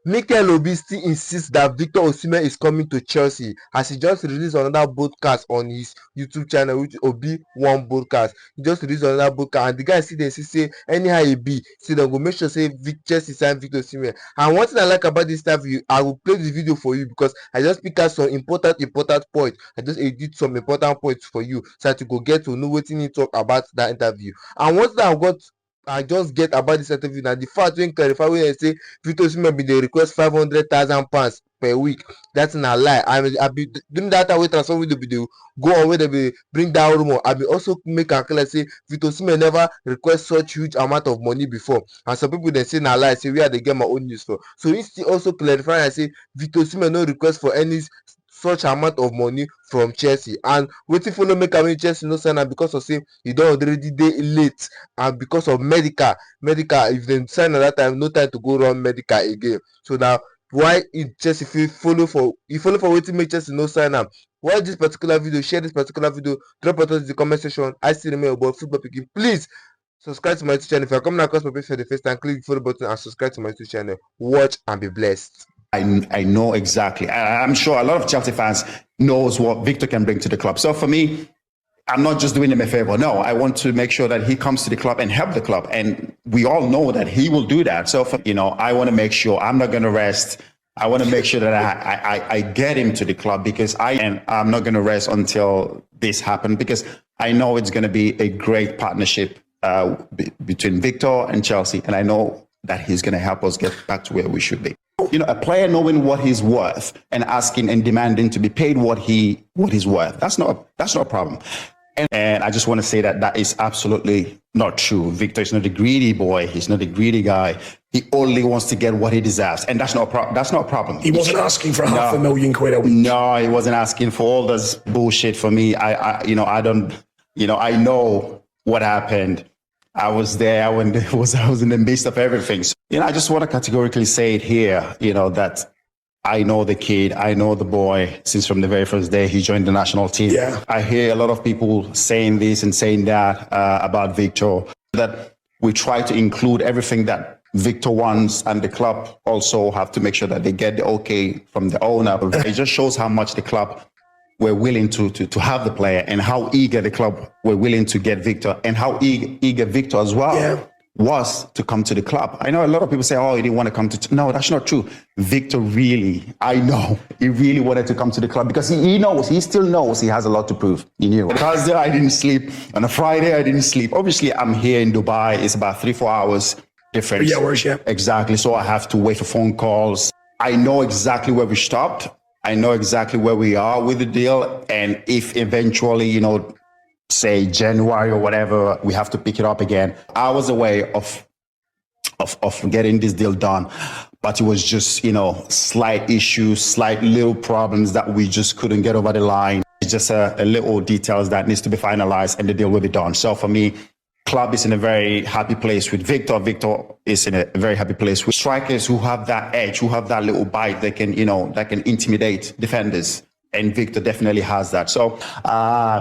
Mikel Obi still insists that Victor OSIMHEN is coming to Chelsea as he just released another broadcast on his YouTube channel, which Obi One Broadcast. He just released another broadcast and the guy still dey insist say anyhow e be say dem go make sure say Chelsea sign Victor OSIMHEN. And one thing I like about this interview, I will play the video for you because I just pick out some important points. I just edit some important points for you so that you go get to know wetin he talk about that interview. And one thing I just get about this interview na the fact wey clarify wey dem say Victor Osimhen bin dey request £500,000 per week. That na lie. I be during that time wey transfer window bin dey go on, wey dem bin bring that rumour, I bin also make am clear say Victor Osimhen never request such huge amount of money before, and some people dem say na lie, say where I dey get my own news for. So he still also clarify and say Victor Osimhen no request for any such amount of money from Chelsea. And wetin follow make am Chelsea no sign am because of say e don already dey late, and because of medical if dem sign at that time, no time to go run medical again. So na why Chelsea fit follow for wetin make Chelsea no sign am. Watch this particular video, share this particular video, drop your thoughts in the comment section. I still remain your boy Football Pikin. Please subscribe to my YouTube channel. If you're coming across my page for the first time, click the follow button and subscribe to my YouTube channel. Watch and be blessed. I know exactly. I'm sure a lot of Chelsea fans knows what Victor can bring to the club. So for me, I'm not just doing him a favor. No, I want to make sure that he comes to the club and help the club. And we all know that he will do that. So, I want to make sure I'm not going to rest. I want to make sure that I get him to the club, because I'm not going to rest until this happens, because I know it's going to be a great partnership between Victor and Chelsea. And I know that he's going to help us get back to where we should be. A player knowing what he's worth and asking and demanding to be paid what he's worth, that's not a problem. And I just want to say that is absolutely not true. Victor is not a greedy boy. He's not a greedy guy. He only wants to get what he deserves, and that's not a problem. He wasn't asking for £500,000 a week. No, he wasn't asking for all this bullshit for me. I know what happened. I was there when I was in the midst of everything. So, I just want to categorically say it here, that I know the kid, I know the boy since from the very first day he joined the national team. Yeah. I hear a lot of people saying this and saying that about Victor, that we try to include everything that Victor wants, and the club also have to make sure that they get the okay from the owner. It just shows how much the club were willing to have the player, and how eager the club were willing to get Victor, and how eager Victor as well was to come to the club. I know a lot of people say, oh, he didn't want to come to... No, that's not true. Victor really, I know, he really wanted to come to the club, because he still knows he has a lot to prove. He knew. On Thursday, I didn't sleep. On a Friday, I didn't sleep. Obviously, I'm here in Dubai. It's about 3-4 hours difference. 3 hours, yeah. Exactly. So I have to wait for phone calls. I know exactly where we stopped. I know exactly where we are with the deal. And if eventually, say January or whatever, we have to pick it up again. I was away of getting this deal done, but it was just, slight issues, slight little problems that we just couldn't get over the line. It's just a little details that needs to be finalized, and the deal will be done. So for me, club is in a very happy place with Victor. Victor is in a very happy place with strikers who have that edge, who have that little bite that can, that can intimidate defenders. And Victor definitely has that. So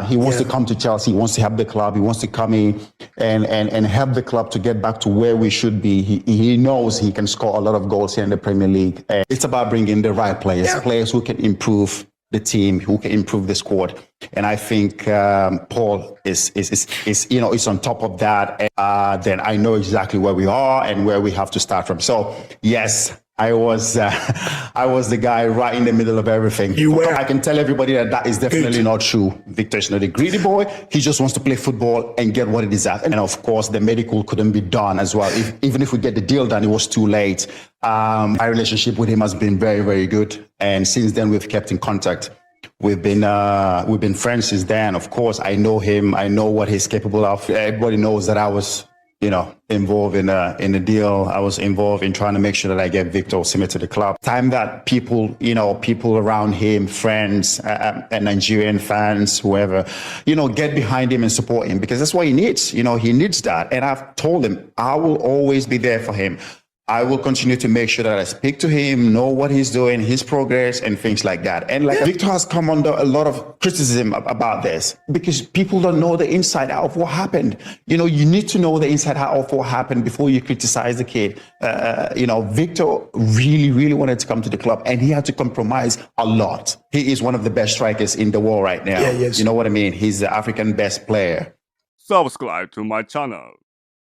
he wants to come to Chelsea. He wants to help the club. He wants to come in and help the club to get back to where we should be. He knows he can score a lot of goals here in the Premier League. And it's about bringing the right players, players who can improve the team, who can improve the squad. And I think Paul is on top of that. And, then I know exactly where we are and where we have to start from. So yes, I was the guy right in the middle of everything. You were. I can tell everybody that is definitely not true. Victor is not a greedy boy. He just wants to play football and get what he deserves. And of course, the medical couldn't be done as well. Even if we get the deal done, it was too late. My relationship with him has been very, very good. And since then, we've kept in contact. We've been friends since then. Of course, I know him. I know what he's capable of. Everybody knows that I was, involved in a deal. I was involved in trying to make sure that I get Victor OSIMHEN to the club. Time that people around him, friends, and Nigerian fans, whoever, get behind him and support him, because that's what he needs. He needs that. And I've told him I will always be there for him. I will continue to make sure that I speak to him, know what he's doing, his progress, and things like that. And like Victor has come under a lot of criticism about this because people don't know the inside out of what happened. You know, you need to know the inside out of what happened before you criticize the kid. You know, Victor really, really wanted to come to the club, and he had to compromise a lot. He is one of the best strikers in the world right now. Yeah, he is. You know what I mean? He's the African best player. Subscribe to my channel.